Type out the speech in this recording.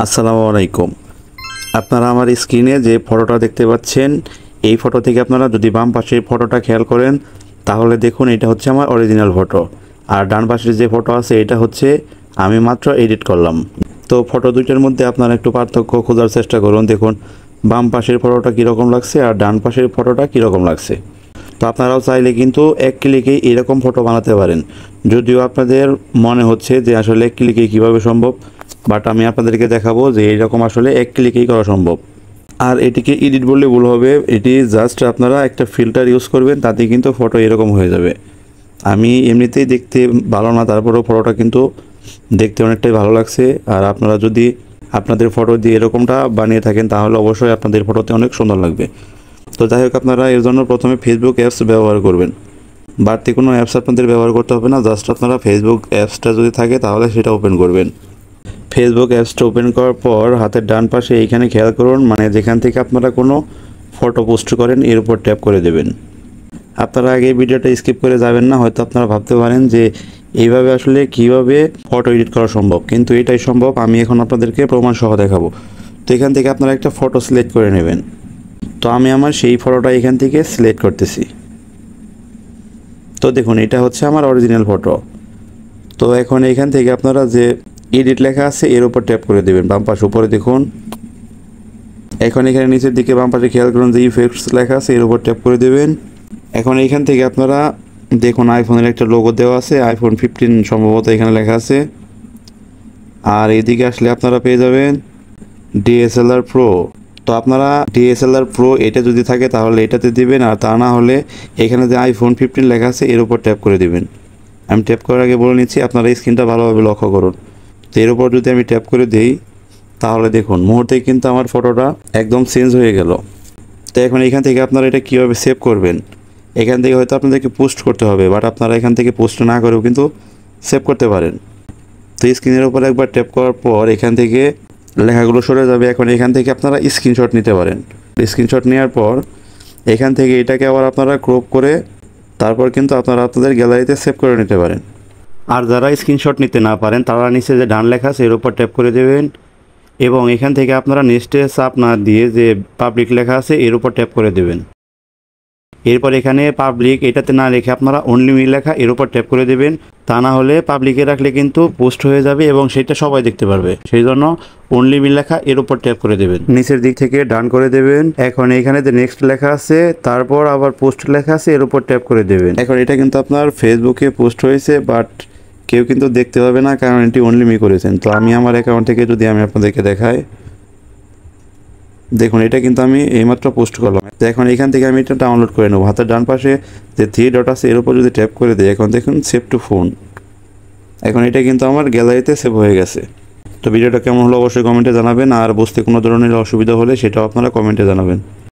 আসসালামু আলাইকুম। আপনারা আমার স্ক্রিনে যে ফটোটা দেখতে পাচ্ছেন, এই ফটো থেকে আপনারা যদি বাম পাশের ফটোটা খেয়াল করেন তাহলে দেখুন এটা হচ্ছে আমার অরিজিনাল ফটো, আর ডান পাশের যে ফটো আছে এটা হচ্ছে আমি মাত্র এডিট করলাম। তো ফটো দুইটার মধ্যে আপনারা একটু পার্থক্য খোঁজার চেষ্টা করুন। দেখুন বাম পাশের ফটোটা কীরকম লাগছে আর ডান পাশের ফটোটা কীরকম লাগছে। তো আপনারাও চাইলে কিন্তু এক ক্লিকেই এরকম ফটো বানাতে পারেন, যদিও আপনাদের মনে হচ্ছে যে আসলে এক ক্লিকে কীভাবে সম্ভব, বাট আমি আপনাদেরকে দেখাবো যে এইরকম আসলে এক ক্লিকেই করা সম্ভব। আর এটিকে এডিট বললে ভুল হবে, এটি জাস্ট আপনারা একটা ফিল্টার ইউজ করবেন, তাতে কিন্তু ফটো এরকম হয়ে যাবে। আমি এমনিতেই দেখতে ভালো না, তারপরেও ফটোটা কিন্তু দেখতে অনেকটাই ভালো লাগছে। আর আপনারা যদি আপনাদের ফটো দিয়ে এরকমটা বানিয়ে থাকেন তাহলে অবশ্যই আপনাদের ফটোতে অনেক সুন্দর লাগবে। তো যাই হোক, আপনারা এর জন্য প্রথমে ফেসবুক অ্যাপস ব্যবহার করবেন। বাড়তি কোনো অ্যাপস আপনাদের ব্যবহার করতে হবে না, জাস্ট আপনারা ফেসবুক অ্যাপসটা যদি থাকে তাহলে সেটা ওপেন করবেন। ফেসবুক অ্যাপসটা ওপেন করার পর হাতের ডান পাশে এইখানে খেয়াল করুন, মানে যেখান থেকে আপনারা কোনো ফটো পোস্ট করেন এর উপর ট্যাপ করে দেবেন। আপনারা আগে ভিডিওটা স্কিপ করে যাবেন না, হয়তো আপনারা ভাবতে পারেন যে এইভাবে আসলে কিভাবে ফটো এডিট করা সম্ভব, কিন্তু এটাই সম্ভব। আমি এখন আপনাদেরকে প্রমাণ সহ দেখাবো। তো এখান থেকে আপনারা একটা ফটো সিলেক্ট করে নেবেন। তো আমি আমার সেই ফটোটা এখান থেকে সিলেক্ট করতেছি। তো দেখুন এটা হচ্ছে আমার অরিজিনাল ফটো। তো এখন এখান থেকে আপনারা যে এডিট লেখা আছে এর উপর ট্যাপ করে দেবেন বাম পাশে উপরে দেখুন। এখন এখানে নিচের দিকে বাম পাশে খেয়াল করুন যে ইফেক্টস লেখা আছে এর উপর ট্যাপ করে দেবেন। এখন এইখান থেকে আপনারা দেখুন আইফোনের একটা লোগো দেওয়া আছে, আইফোন 15 সম্ভবত এখানে লেখা আছে। আর এইদিকে আসলে আপনারা পেয়ে যাবেন ডিএসএলআর প্রো। তো আপনারা ডিএসএলআর প্রো এটা যদি থাকে তাহলে এটাতে দিবেন, আর তা না হলে এখানে যে আইফোন 15 লেখা আছে এর উপর ট্যাপ করে দিবেন। আমি ট্যাপ করার আগে বলে নিচ্ছি, আপনারা স্ক্রিনটা ভালোভাবে লক্ষ্য করুন। তো এর উপর যদি আমি ট্যাপ করে দিই তাহলে দেখুন মুহূর্তেই কিন্তু আমার ফটোটা একদম চেঞ্জ হয়ে গেল। তো এখন এখান থেকে আপনারা এটা কীভাবে সেভ করবেন, এখান থেকে হয়তো আপনাদেরকে পোস্ট করতে হবে, বাট আপনারা এখান থেকে পোস্ট না করেও কিন্তু সেভ করতে পারেন। তো স্ক্রিনের উপর একবার ট্যাপ করার পর এখান থেকে লেখাগুলো সরে যাবে। এখন এখান থেকে আপনারা স্ক্রিনশট নিতে পারেন। স্ক্রিনশট নেওয়ার পর এখান থেকে এটাকে আবার আপনারা ক্রপ করে তারপর কিন্তু আপনারা আপনাদের গ্যালারিতে সেভ করে নিতে পারেন। আর যারা স্ক্রিনশট নিতে না পারেন তারা নিচে যে ডান লেখা আছে এর উপর ট্যাপ করে দেবেন, এবং এখান থেকে আপনারা নেক্সটে চাপ না দিয়ে যে পাবলিক লেখা আছে এর উপর ট্যাপ করে দেবেন। এরপর এখানে পাবলিক এটাতে না রেখে আপনারা অনলি মি লেখা এর উপর ট্যাপ করে দেবেন, তা না হলে পাবলিকে রাখলে কিন্তু পোস্ট হয়ে যাবে এবং সেটা সবাই দেখতে পারবে। সেই জন্য অনলি মি লেখা এর উপর ট্যাপ করে দেবেন, নিচের দিক থেকে ডান করে দেবেন। এখন এখানে যে নেক্সট লেখা আছে তারপর আবার পোস্ট লেখা আছে এর উপর ট্যাপ করে দেবেন। এখন এটা কিন্তু আপনার ফেসবুকে পোস্ট হয়েছে, বাট কেউ কিন্তু দেখতে পাবে না, কারণ এটি অনলি মি করেছেন। তো আমি আমার অ্যাকাউন্ট থেকে যদি আমি আপনাদেরকে দেখাই, দেখুন এটা কিন্তু আমি এইমাত্র পোস্ট করলাম। তো এখন এখান থেকে আমি এটা ডাউনলোড করে নেব। হাতের ডান পাশে যে 3 ডট আছে এর উপর যদি ট্যাপ করে দিই, এখন দেখুন সেভ টু ফোন। এখন এটা কিন্তু আমার গ্যালারিতে সেভ হয়ে গেছে। তো ভিডিওটা কেমন হলো অবশ্যই কমেন্টে জানাবেন, আর বুঝতে কোনো ধরনের অসুবিধা হলে সেটাও আপনারা কমেন্টে জানাবেন।